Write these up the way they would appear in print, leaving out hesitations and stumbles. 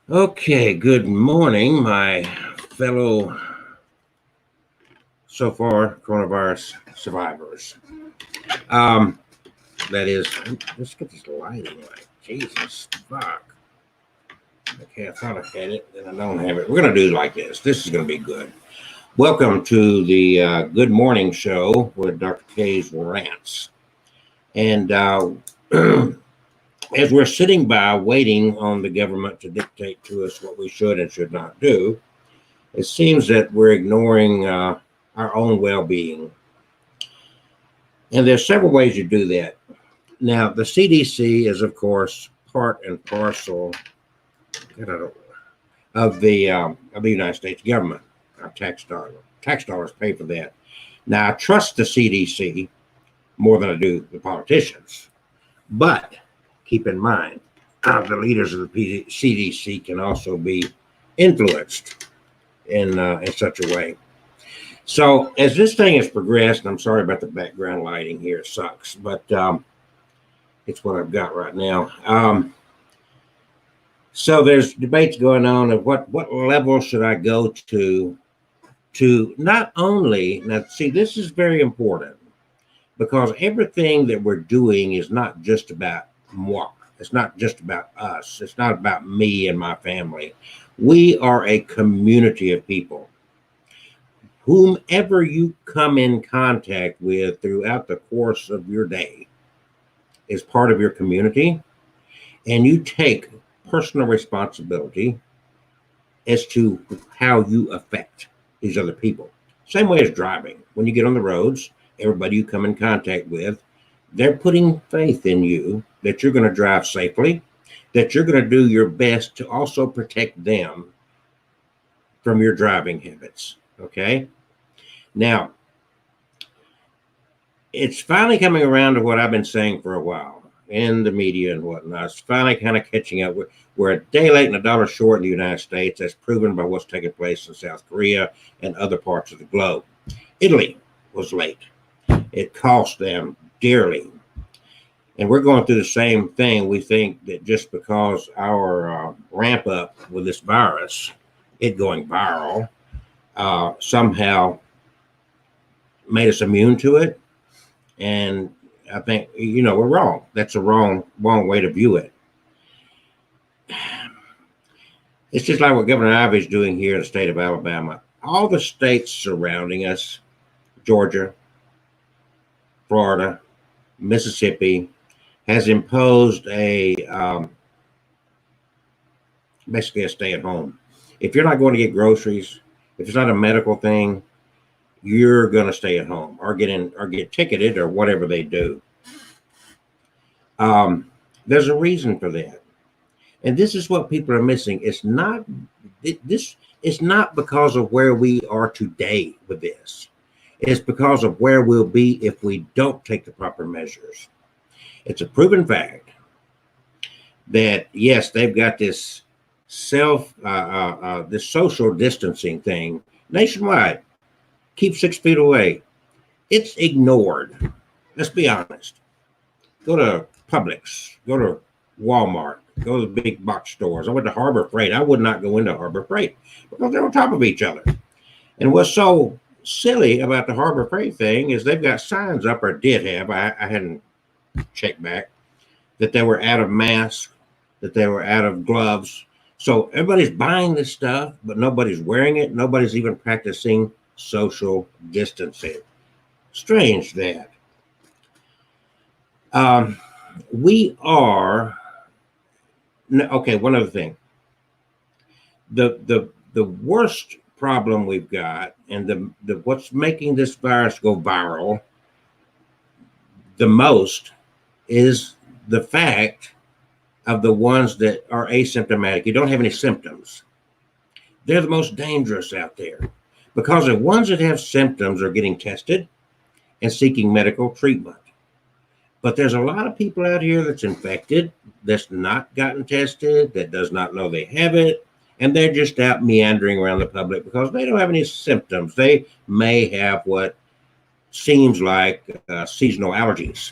Okay, good morning, my fellow so far coronavirus survivors. Um, that is, let's get this lighting right. Jesus, fuck. Okay, I thought I had it, and I don't have it. We're gonna do like this. This is gonna be good. Welcome to the Good Morning Show with Dr. K's rants. And as we're sitting by waiting on the government to dictate to us what we should and should not do, it seems that we're ignoring our own well-being. And there's several ways you do that. Now, the CDC is, of course, part and parcel of the United States government. Our tax dollars pay for that. Now, I trust the CDC more than I do the politicians, but keep in mind, the leaders of the CDC can also be influenced in such a way. So as this thing has progressed, and I'm sorry about the background lighting here, it sucks, but it's what I've got right now. So there's debates going on of what level should I go to not only, now see, this is very important because everything that we're doing is not just about moi. It's not just about us. It's not about me and my family. We are a community of people. Whomever you come in contact with throughout the course of your day is part of your community, and you take personal responsibility as to how you affect these other people. Same way as driving. When you get on the roads, everybody you come in contact with, they're putting faith in you that you're going to drive safely, that you're going to do your best to also protect them from your driving habits. Okay? Now, it's finally coming around to what I've been saying for a while in the media and whatnot. It's finally kind of catching up. We're a day late and a dollar short in the United States. That's proven by what's taking place in South Korea and other parts of the globe. Italy was late. It cost them dearly. And we're going through the same thing. We think that just because our ramp up with this virus, it going viral, somehow made us immune to it. And I think, we're wrong. That's a wrong way to view it. It's just like what Governor Ivey is doing here in the state of Alabama. All the states surrounding us, Georgia, Florida, Mississippi, has imposed basically a stay at home. If you're not going to get groceries, if it's not a medical thing, you're going to stay at home or get ticketed or whatever they do. There's a reason for that. And this is what people are missing. It's not because of where we are today with this. It's because of where we'll be if we don't take the proper measures. It's a proven fact that yes, they've got this this social distancing thing nationwide. Keep 6 feet away. It's ignored. Let's be honest. Go to Publix. Go to Walmart. Go to the big box stores. I went to Harbor Freight. I would not go into Harbor Freight because they're on top of each other. And what's so silly about the Harbor Freight thing is they've got signs up, or did have, I hadn't checked back, that they were out of masks, that they were out of gloves. So everybody's buying this stuff, but nobody's wearing it. Nobody's even practicing social distancing. Strange that. We are okay. One other thing. The worst problem we've got, and the what's making this virus go viral the most, is the fact of the ones that are asymptomatic. You don't have any symptoms. They're the most dangerous out there because the ones that have symptoms are getting tested and seeking medical treatment. But there's a lot of people out here that's infected, that's not gotten tested, that does not know they have it, and they're just out meandering around the public because they don't have any symptoms. They may have what seems like seasonal allergies.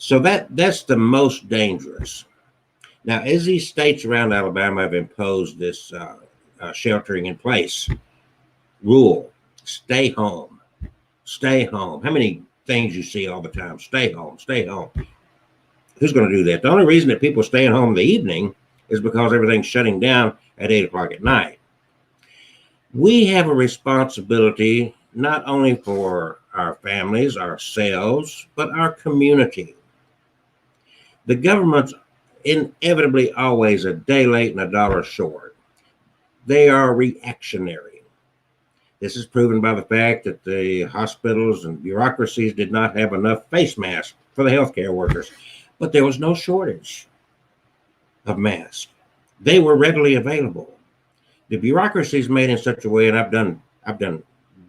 So that's the most dangerous. Now, as these states around Alabama have imposed this sheltering in place rule, stay home, stay home. How many things you see all the time? Stay home, stay home. Who's going to do that? The only reason that people are staying home in the evening is because everything's shutting down at 8 o'clock at night. We have a responsibility not only for our families, ourselves, but our community. The government's inevitably always a day late and a dollar short. They are reactionary. This is proven by the fact that the hospitals and bureaucracies did not have enough face masks for the healthcare workers, but there was no shortage of masks. They were readily available. The bureaucracy is made in such a way, and I've done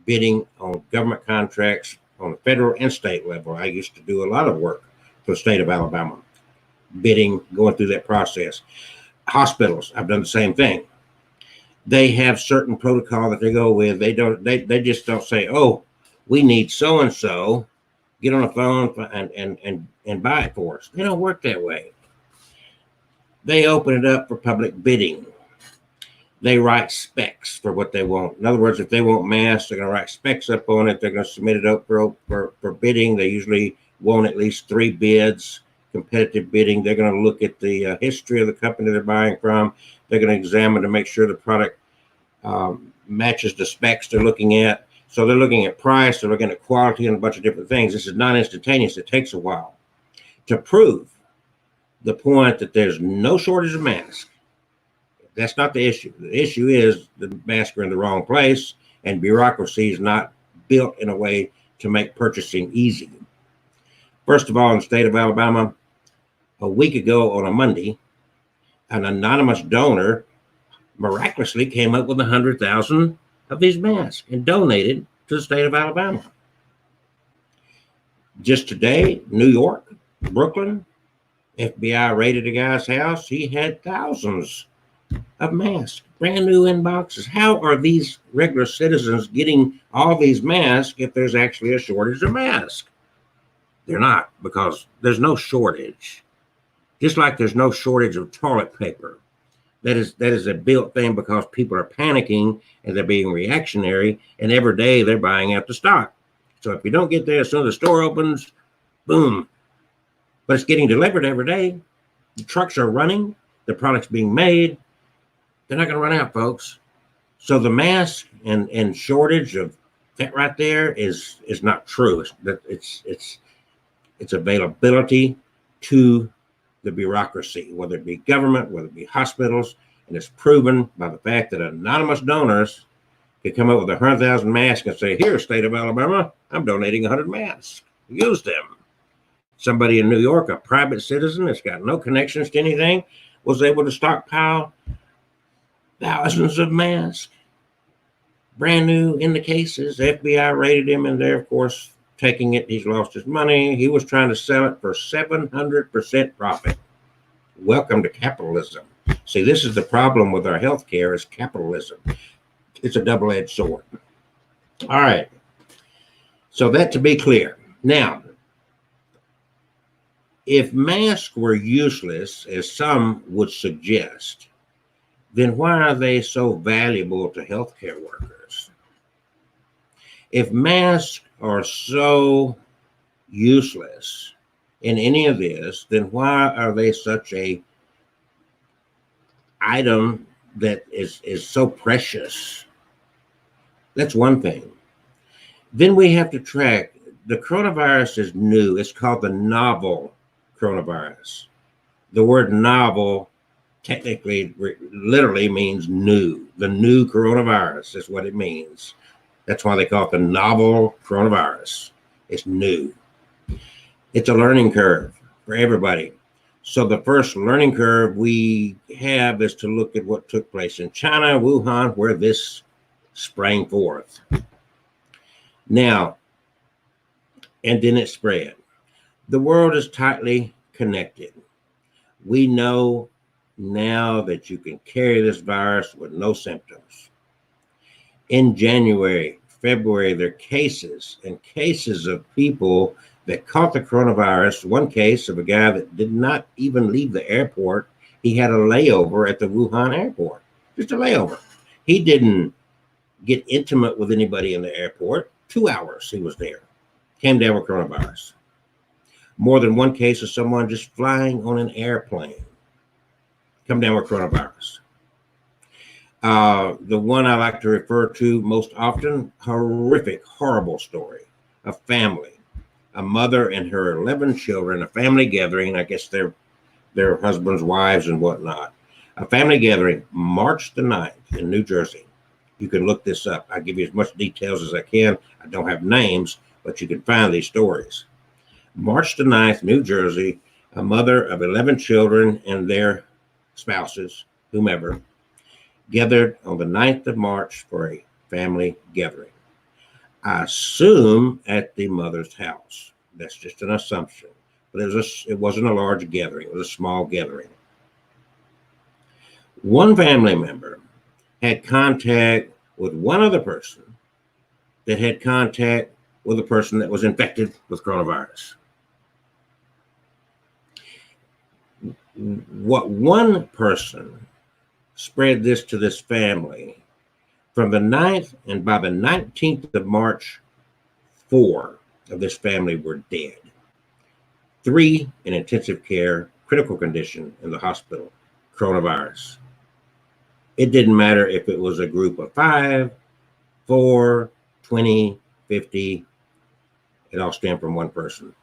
bidding on government contracts on the federal and state level. I used to do a lot of work for the state of Alabama, bidding, going through that process. Hospitals, I've done the same thing. They have certain protocol that they go with. They just don't say, oh, we need so and so, get on the phone and buy it for us. They don't work that way. They open it up for public bidding. They write specs for what they want. In other words, if they want masks, they're going to write specs up on it. They're going to submit it up for bidding. They usually want at least 3 bids, competitive bidding. They're going to look at the history of the company they're buying from. They're going to examine to make sure the product matches the specs they're looking at. So they're looking at price, they're looking at quality, and a bunch of different things. This is not instantaneous. It takes a while to prove the point that there's no shortage of masks. That's not the issue. The issue is the masks are in the wrong place, and bureaucracy is not built in a way to make purchasing easy. First of all, in the state of Alabama, a week ago on a Monday, an anonymous donor miraculously came up with 100,000 of these masks and donated to the state of Alabama. Just today, New York, Brooklyn, FBI raided a guy's house. He had thousands of masks, brand new in boxes. How are these regular citizens getting all these masks if there's actually a shortage of masks? They're not, because there's no shortage. Just like there's no shortage of toilet paper. That is a built thing because people are panicking and they're being reactionary, and every day they're buying out the stock. So if you don't get there as soon as the store opens, boom. But it's getting delivered every day. The trucks are running, the product's being made. They're not going to run out, folks. So the mask and shortage of that right there is not true. It's availability to the bureaucracy, whether it be government, whether it be hospitals, and it's proven by the fact that anonymous donors can come up with 100,000 masks and say, here, state of Alabama, I'm donating 100 masks. Use them. Somebody in New York, a private citizen that's got no connections to anything, was able to stockpile thousands of masks, brand new in the cases. The FBI raided him, and they're, of course, taking it. He's lost his money. He was trying to sell it for 700% profit. Welcome to capitalism. See, this is the problem with our healthcare, is capitalism. It's a double-edged sword. All right. So that to be clear. Now, if masks were useless, as some would suggest, then why are they so valuable to healthcare workers? If masks are so useless in any of this, then why are they such a item that is so precious? That's one thing. Then we have to track, the coronavirus is new. It's called the novel coronavirus. The word novel technically, literally means new. The new coronavirus is what it means. That's why they call it the novel coronavirus. It's new. It's a learning curve for everybody. So the first learning curve we have is to look at what took place in China, Wuhan, where this sprang forth. Now, and then it spread. The world is tightly connected. We know now that you can carry this virus with no symptoms. In January, February, there are cases and cases of people that caught the coronavirus. One case of a guy that did not even leave the airport He had a layover at the Wuhan airport, just a layover. He didn't get intimate with anybody in the airport. 2 hours he was there. Came down with coronavirus. More than one case of someone just flying on an airplane come down with coronavirus. The one I like to refer to most often, horrific, horrible story. A family, a mother and her 11 children, a family gathering. I guess their husbands, wives, and whatnot. A family gathering, March the 9th in New Jersey. You can look this up. I give you as much details as I can. I don't have names, but you can find these stories. March the 9th, New Jersey, a mother of 11 children and their spouses, whomever, gathered on the 9th of March for a family gathering. I assume at the mother's house. That's just an assumption. But it wasn't a large gathering. It was a small gathering. One family member had contact with one other person that had contact with a person that was infected with coronavirus. What one person spread this to this family from the 9th, and by the 19th of March, 4 of this family were dead. 3 in intensive care, critical condition in the hospital, coronavirus. It didn't matter if it was a group of 5, 4, 20, 50, it all stemmed from one person.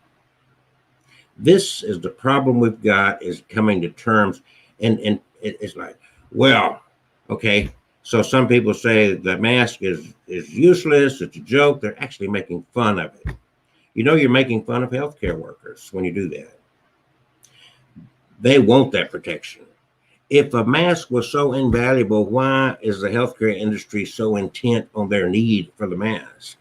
This is the problem we've got, is coming to terms, and it's like, well, okay, so some people say the mask is useless, it's a joke. They're actually making fun of it. You know, you're making fun of healthcare workers when you do that. They want that protection. If a mask was so invaluable, why is the healthcare industry so intent on their need for the mask?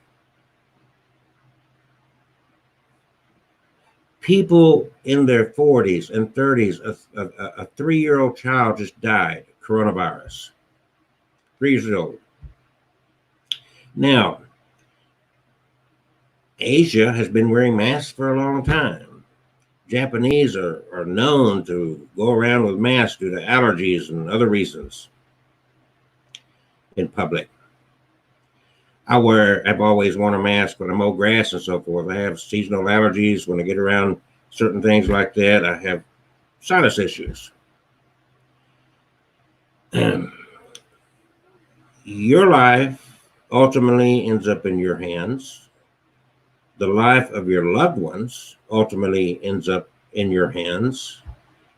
People in their 40s and 30s, a 3-year-old child just died, coronavirus. 3 years old. Now, Asia has been wearing masks for a long time. Japanese are known to go around with masks due to allergies and other reasons in public. I've always worn a mask when I mow grass and so forth. I have seasonal allergies. When I get around certain things like that, I have sinus issues. Your life ultimately ends up in your hands. The life of your loved ones ultimately ends up in your hands.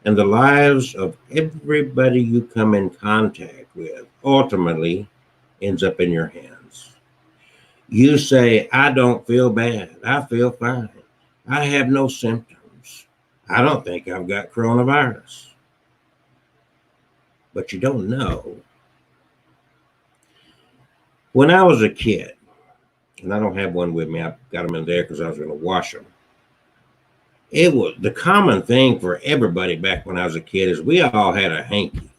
And the lives of everybody you come in contact with ultimately ends up in your hands. You say, I don't feel bad. I feel fine. I have no symptoms. I don't think I've got coronavirus. But you don't know. When I was a kid, and I don't have one with me, I got them in there because I was going to wash them. It was the common thing for everybody back when I was a kid is we all had a hanky.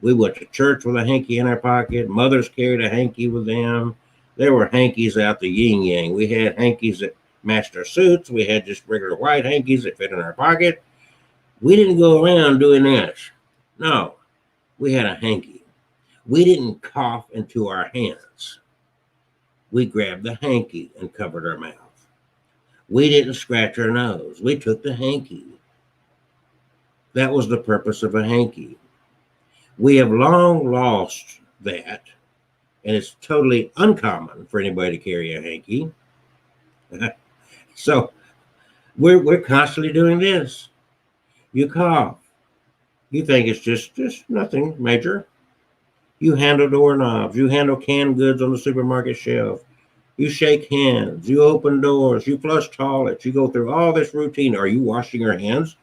We went to church with a hanky in our pocket. Mothers carried a hanky with them. There were hankies out the yin yang. We had hankies that matched our suits. We had just regular white hankies that fit in our pocket. We didn't go around doing this. No, we had a hanky. We didn't cough into our hands. We grabbed the hanky and covered our mouth. We didn't scratch our nose. We took the hanky. That was the purpose of a hanky. We have long lost that, and it's totally uncommon for anybody to carry a hanky. So we're constantly doing this. You cough. You think it's just nothing major. You handle doorknobs. You handle canned goods on the supermarket shelf. You shake hands. You open doors. You flush toilets. You go through all this routine. Are you washing your hands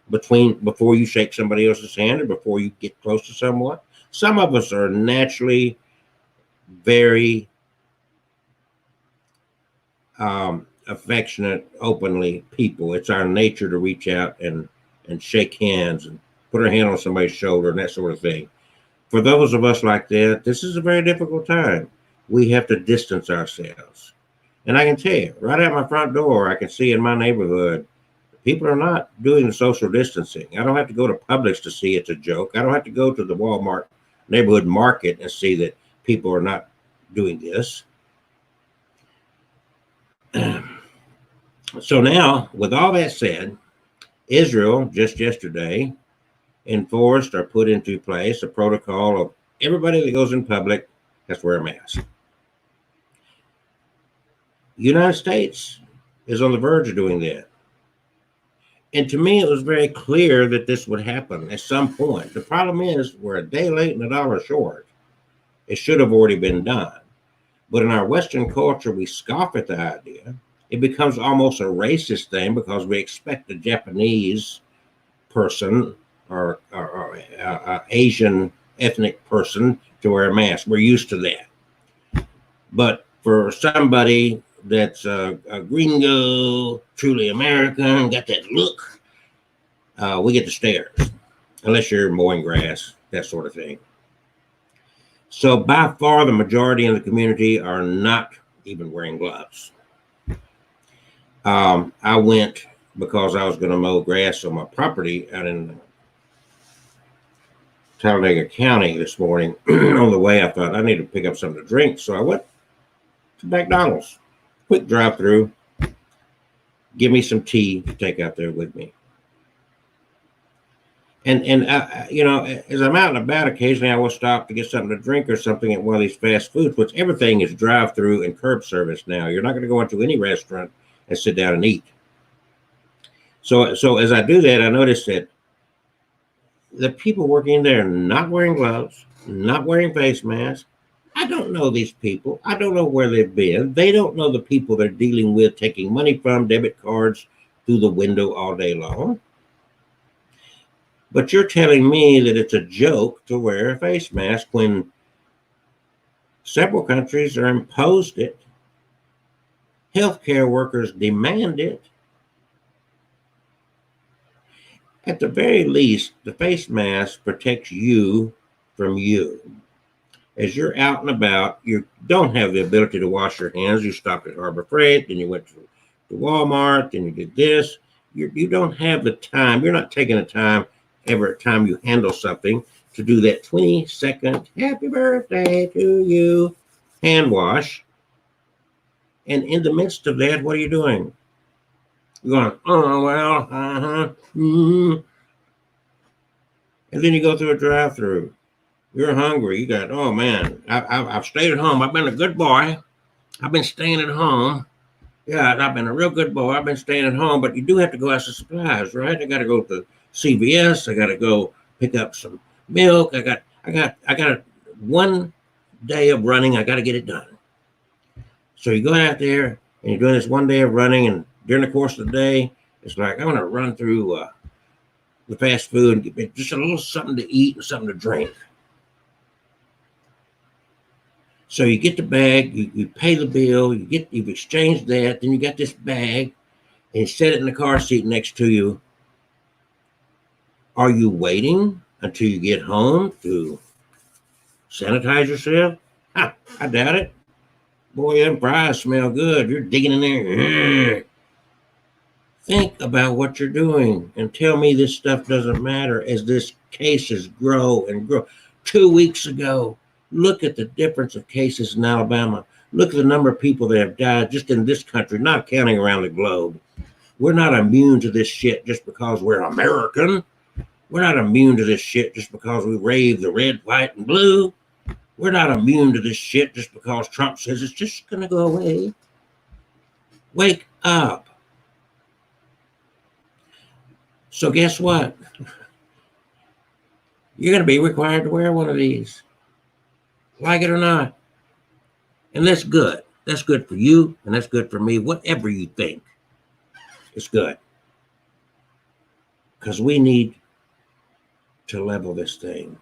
before you shake somebody else's hand or before you get close to someone? Some of us are naturally very affectionate, openly people. It's our nature to reach out and shake hands and put our hand on somebody's shoulder and that sort of thing. For those of us like that, this is a very difficult time. We have to distance ourselves. And I can tell you, right out my front door, I can see in my neighborhood People are not doing the social distancing. I don't have to go to Publix to see it's a joke. I don't have to go to the Walmart neighborhood market and see that people are not doing this. So now, with all that said, Israel just yesterday enforced or put into place a protocol of everybody that goes in public has to wear a mask. The United States is on the verge of doing that. And to me, it was very clear that this would happen at some point. The problem is we're a day late and a dollar short. It should have already been done. But in our Western culture, we scoff at the idea. It becomes almost a racist thing because we expect a Japanese person or Asian ethnic person to wear a mask. We're used to that. But for somebody that's a gringo, truly American, got that look, we get the stares, unless you're mowing grass, that sort of thing. So by far, the majority in the community are not even wearing gloves. I went because I was going to mow grass on my property out in Talladega County this morning. On the way, I thought I need to pick up something to drink. So I went to McDonald's, quick drive through, give me some tea to take out there with me. And you know, as I'm out and about, occasionally I will stop to get something to drink or something at one of these fast foods, which everything is drive through and curb service now. You're not going to go into any restaurant and sit down and eat. So as I do that, I notice that the people working there are not wearing gloves, not wearing face masks. I don't know these people. I don't know where they've been. They don't know the people they're dealing with, taking money from debit cards through the window all day long. But you're telling me that it's a joke to wear a face mask when several countries are imposed it. Healthcare workers demand it. At the very least, the face mask protects you from you. As you're out and about, you don't have the ability to wash your hands. You stopped at Harbor Freight, then you went to Walmart, then you did this. You don't have the time. You're not taking the time every time you handle something to do that 20-second happy birthday to you hand wash. And in the midst of that, what are you doing? You're going, oh, well, mm-hmm. And then you go through a drive-through. You're hungry. You got, oh, man, I've stayed at home. I've been a good boy. I've been staying at home. Yeah, I've been a real good boy. I've been staying at home. But you do have to go out to supplies, right? I got to go to CVS. I got to go pick up some milk. I got 1 day of running. I got to get it done. So you go out there and you're doing this 1 day of running, and during the course of the day, it's like, I'm going to run through the fast food and get just a little something to eat and something to drink. So you get the bag, you pay the bill, you've exchanged that, then you got this bag, and you set it in the car seat next to you. Are you waiting until you get home to sanitize yourself? I doubt it. Boy, them fries smell good. You're digging in there. Think about what you're doing and tell me this stuff doesn't matter as this cases grow and grow. 2 weeks ago, look at the difference of cases in Alabama. Look at the number of people that have died just in this country, not counting around the globe. We're not immune to this shit just because we're American. We're not immune to this shit just because we rave the red, white, and blue. We're not immune to this shit just because Trump says it's just going to go away. Wake up. So guess what? You're going to be required to wear one of these. Like it or not. And that's good. That's good for you, and that's good for me. Whatever you think, it's good. Because we need to level this thing.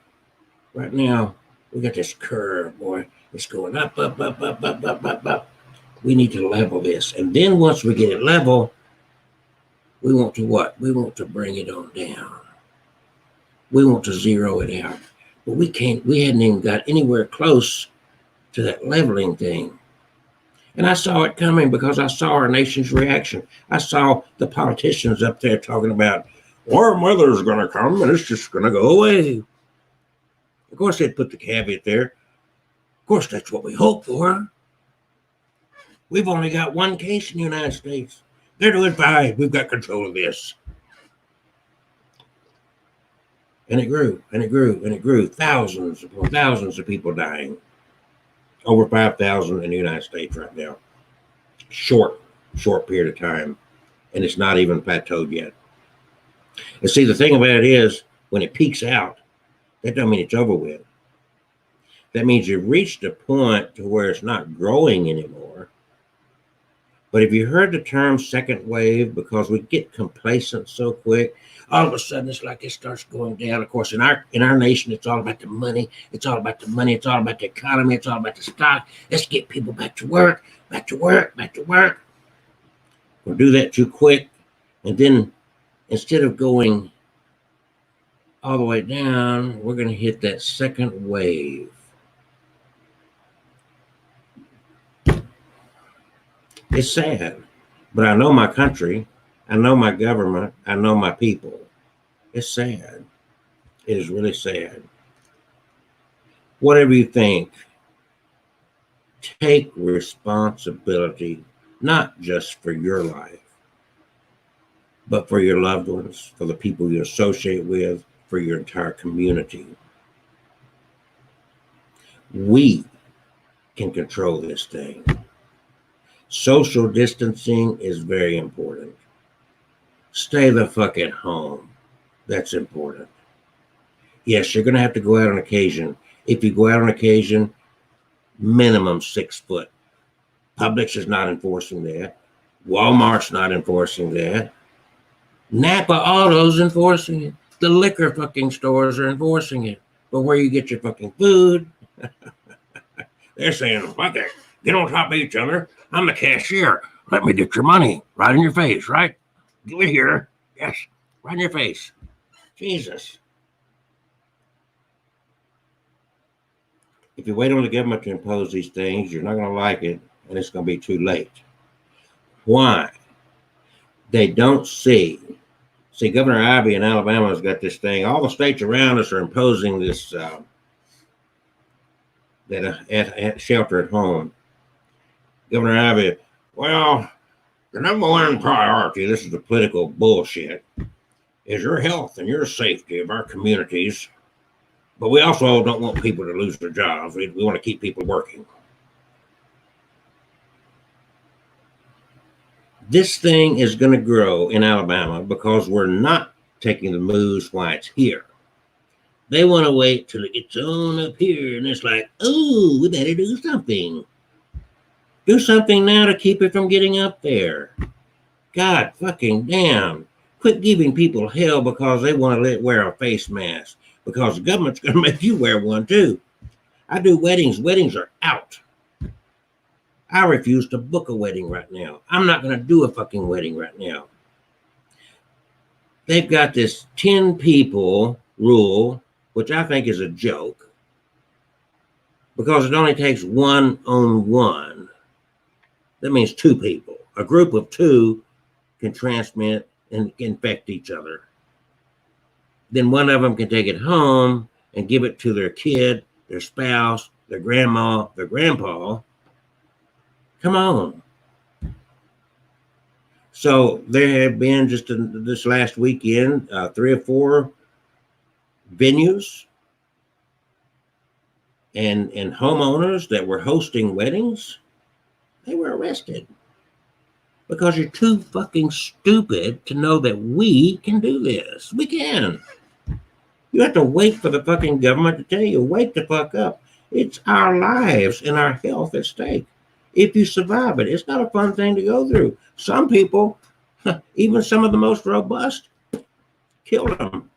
Right now, we got this curve, boy. It's going up, up, up, up, up, up, up, up. We need to level this. And then once we get it level, we want to what? We want to bring it on down. We want to zero it out. But we hadn't even got anywhere close to that leveling thing. And I saw it coming because I saw our nation's reaction. I saw the politicians up there talking about warm weather's going to come and it's just going to go away. Of course, they'd put the caveat there. Of course, that's what we hope for. We've only got one case in the United States. They're doing fine. We've got control of this. And it grew, and it grew, and it grew. Thousands upon thousands of people dying. Over 5,000 in the United States right now. Short period of time. And it's not even plateaued yet. And see, the thing about it is, when it peaks out, that doesn't mean it's over with. That means you've reached a point to where it's not growing anymore. But have you heard the term second wave? Because we get complacent so quick. All of a sudden, it's like it starts going down. Of course, in our nation, it's all about the money. It's all about the money. It's all about the economy. It's all about the stock. Let's get people back to work, back to work, back to work. We'll do that too quick. And then instead of going all the way down, we're going to hit that second wave. It's sad, but I know my country, I know my government, I know my people. It's sad. It is really sad. Whatever you think, take responsibility, not just for your life, but for your loved ones, for the people you associate with, for your entire community. We can control this thing. Social distancing is very important. Stay the fuck at home. That's important. Yes, you're going to have to go out on occasion. If you go out on occasion, minimum 6 foot. Publix is not enforcing that. Walmart's not enforcing that. Napa Auto's enforcing it. The liquor fucking stores are enforcing it. But where you get your fucking food, they're saying, fuck it. Get on top of each other. I'm the cashier. Let me get your money right in your face, right? Give it here. Yes, right in your face. Jesus. If you wait on the government to impose these things, you're not going to like it, and it's going to be too late. Why? They don't see. See, Governor Ivey in Alabama has got this thing. All the states around us are imposing this at shelter at home. Governor Ivey, well, the number one priority, this is the political bullshit, is your health and your safety of our communities. But we also don't want people to lose their jobs. We want to keep people working. This thing is going to grow in Alabama because we're not taking the moves while it's here. They want to wait till it gets on up here, and it's like, oh, we better do something. Do something now to keep it from getting up there. God fucking damn. Quit giving people hell because they want to wear a face mask. Because the government's going to make you wear one too. I do weddings. Weddings are out. I refuse to book a wedding right now. I'm not going to do a fucking wedding right now. They've got this 10 people rule, which I think is a joke. Because it only takes 1 on 1. That means 2 people. A group of 2 can transmit and infect each other. Then one of them can take it home and give it to their kid, their spouse, their grandma, their grandpa. Come on. So there have been just this last weekend, 3 or 4 venues and homeowners that were hosting weddings. They were arrested because you're too fucking stupid to know that we can do this. We can. You have to wait for the fucking government to tell you, wake the fuck up. It's our lives and our health at stake. If you survive it, it's not a fun thing to go through. Some people, even some of the most robust, killed them.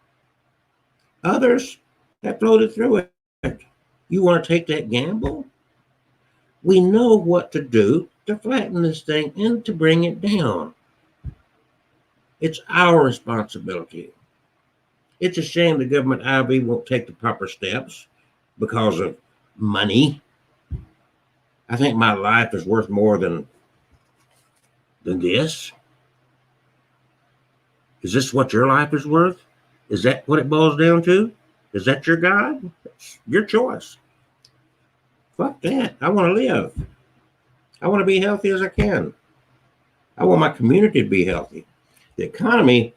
Others have floated through it. You want to take that gamble? We know what to do to flatten this thing and to bring it down. It's our responsibility. It's a shame the government IV won't take the proper steps because of money. I think my life is worth more than this. Is this what your life is worth? Is that what it boils down to? Is that your God? It's your choice. Fuck that. I want to live. I want to be healthy as I can. I want my community to be healthy. The economy,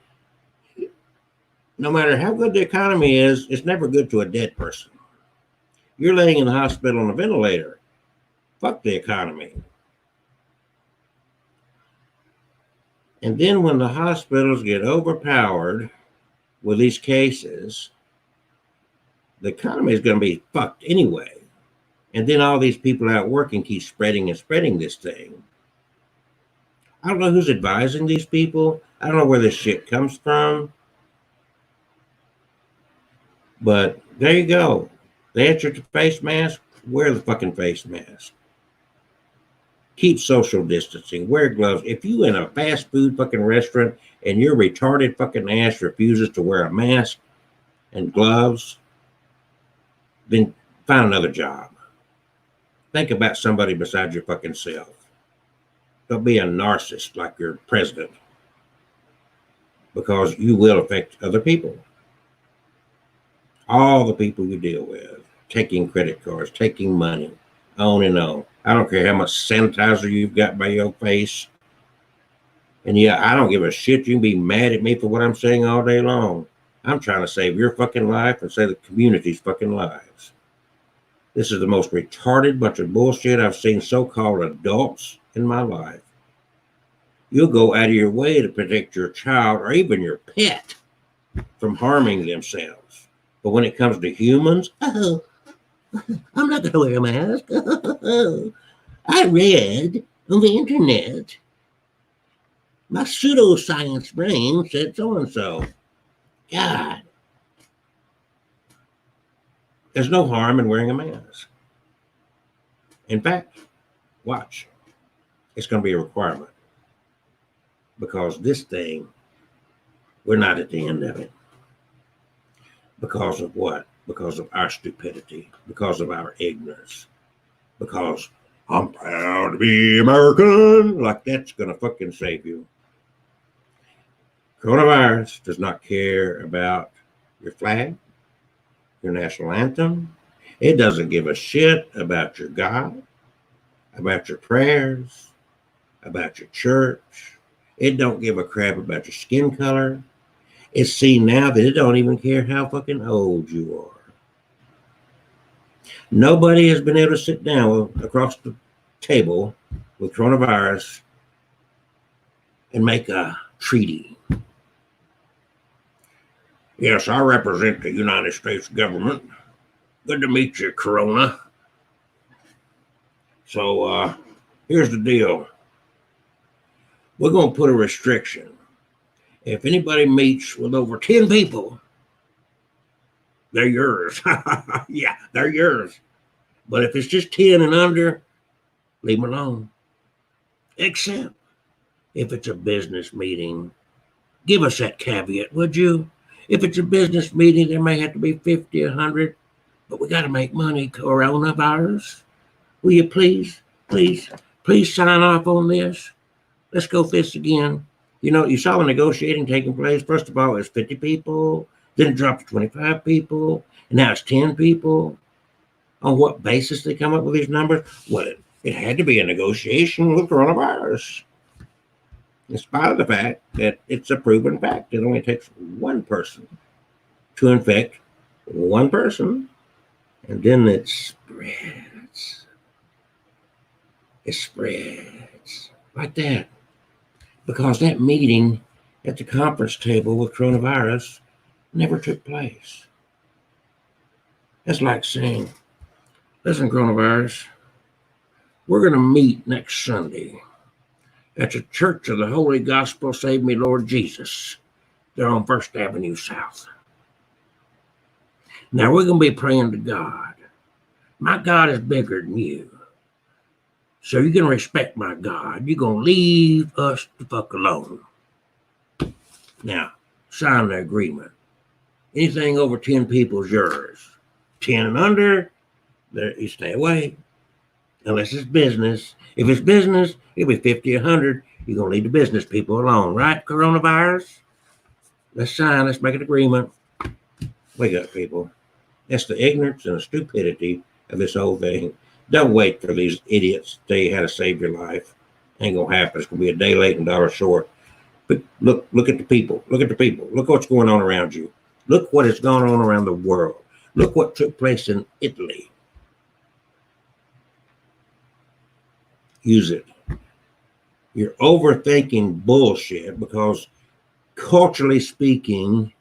no matter how good the economy is, it's never good to a dead person. You're laying in the hospital on a ventilator. Fuck the economy. And then when the hospitals get overpowered with these cases, the economy is going to be fucked anyway. And then all these people out working keep spreading and spreading this thing. I don't know who's advising these people. I don't know where this shit comes from. But there you go. The answer to face mask, wear the fucking face mask. Keep social distancing. Wear gloves. If you in a fast food fucking restaurant and your retarded fucking ass refuses to wear a mask and gloves, then find another job. Think about somebody besides your fucking self. Don't be a narcissist like your president, because you will affect other people. All the people you deal with, taking credit cards, taking money, on and on. I don't care how much sanitizer you've got by your face. And yeah, I don't give a shit. You can be mad at me for what I'm saying all day long. I'm trying to save your fucking life and save the community's fucking lives. This is the most retarded bunch of bullshit I've seen so-called adults in my life. You'll go out of your way to protect your child or even your pet from harming themselves. But when it comes to humans, I'm not going to wear a mask. I read on the internet. My pseudoscience brain said so-and-so. God. There's no harm in wearing a mask. In fact, watch. It's going to be a requirement. Because this thing, we're not at the end of it. Because of what? Because of our stupidity. Because of our ignorance. Because I'm proud to be American. Like that's going to fucking save you. Coronavirus does not care about your flag, your national anthem. It doesn't give a shit about your God, about your prayers, about your church. It don't give a crap about your skin color. It's seen now that it don't even care how fucking old you are. Nobody has been able to sit down across the table with coronavirus and make a treaty. Yes, I represent the United States government. Good to meet you, Corona. So here's the deal. We're going to put a restriction. If anybody meets with over 10 people, they're yours. Yeah, they're yours. But if it's just 10 and under, leave them alone. Except if it's a business meeting. Give us that caveat, would you? If it's a business meeting, there may have to be 50, 100, but we got to make money, coronavirus. Will you please sign off on this? Let's go through this again. You know, you saw the negotiating taking place. First of all, it was 50 people. Then it dropped to 25 people. And now it's 10 people. On what basis they come up with these numbers? Well, it had to be a negotiation with coronavirus. In spite of the fact that it's a proven fact. It only takes one person to infect one person. And then it spreads. It spreads like that. Because that meeting at the conference table with coronavirus never took place. That's like saying, listen, coronavirus, we're going to meet next Sunday at the Church of the Holy Gospel Save Me Lord Jesus. They're on First Avenue South. Now we're going to be praying to God. My God is bigger than you. So you're going to respect my God. You're going to leave us the fuck alone. Now, sign the agreement. Anything over 10 people is yours. 10 and under, you stay away. unless it's business. If it's business, it'll be 50, 100. You're going to leave the business people alone, right? Coronavirus? Let's sign. Let's make an agreement. Wake up, people. That's the ignorance and the stupidity of this whole thing. Don't wait for these idiots to tell you how to save your life. Ain't going to happen. It's going to be a day late and a dollar short. But look at the people. Look at the people. Look what's going on around you. Look what has gone on around the world. Look what took place in Italy. Use it. You're overthinking bullshit because culturally speaking,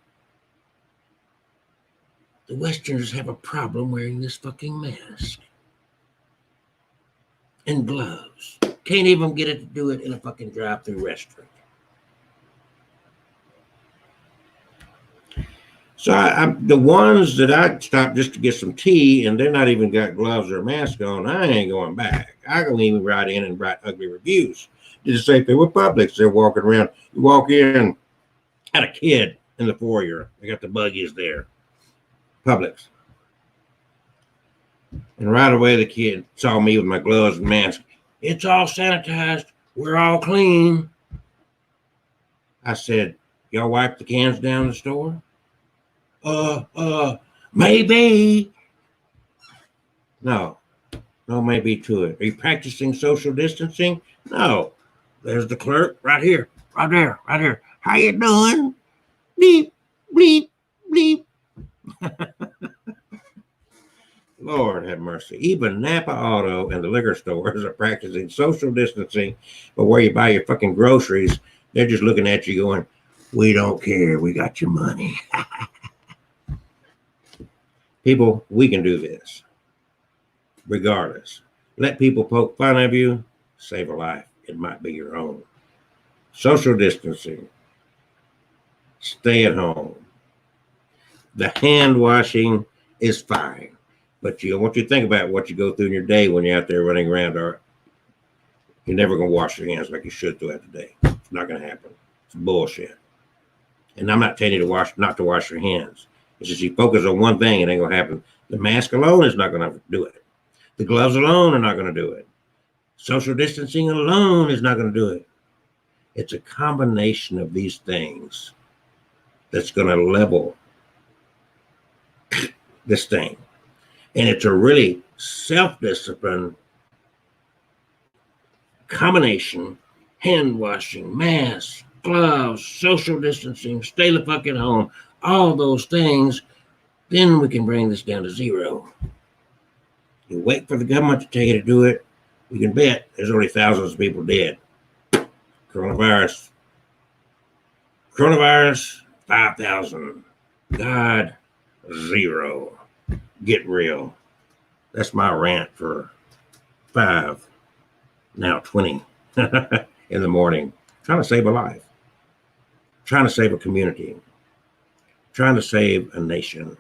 the Westerners have a problem wearing this fucking mask and gloves. Can't even get it to do it in a fucking drive-through restaurant. So the ones that I stopped just to get some tea, and they're not even got gloves or a mask on, I ain't going back. I don't even write in and write ugly reviews. Did the same thing with Publix. They're walking around. You walk in, had a kid in the foyer. They got the buggies there. Publix. And right away the kid saw me with my gloves and mask. It's all sanitized. We're all clean. I said, y'all wipe the cans down the store? Maybe. No maybe to it. Are you practicing social distancing? No. There's the clerk right here, right there, right here. How you doing? Bleep, bleep, bleep. Lord have mercy. Even Napa Auto and the liquor stores are practicing social distancing, but where you buy your fucking groceries, they're just looking at you going, we don't care. We got your money. People, we can do this. Regardless. Let people poke fun of you. Save a life. It might be your own. Social distancing. Stay at home. The hand washing is fine. But I want you to think about what you go through in your day when you're out there running around. Or you're never going to wash your hands like you should throughout the day. It's not going to happen. It's bullshit. And I'm not telling you not to wash your hands. It's just you focus on one thing, it ain't going to happen. The mask alone is not going to do it. The gloves alone are not going to do it. Social distancing alone is not going to do it. It's a combination of these things that's going to level this thing. And it's a really self-discipline combination, hand washing, masks, gloves, social distancing, stay the fuck at home, all those things, then we can bring this down to zero. You wait for the government to tell you to do it, you can bet there's already thousands of people dead. Coronavirus, 5,000. God, 0. Get real. That's my rant for 5, now 20 in the morning. Trying to save a life. Trying to save a community. Trying to save a nation.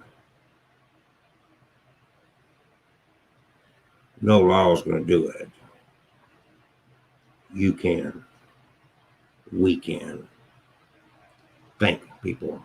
No law is going to do it. You can. We can. Think, people.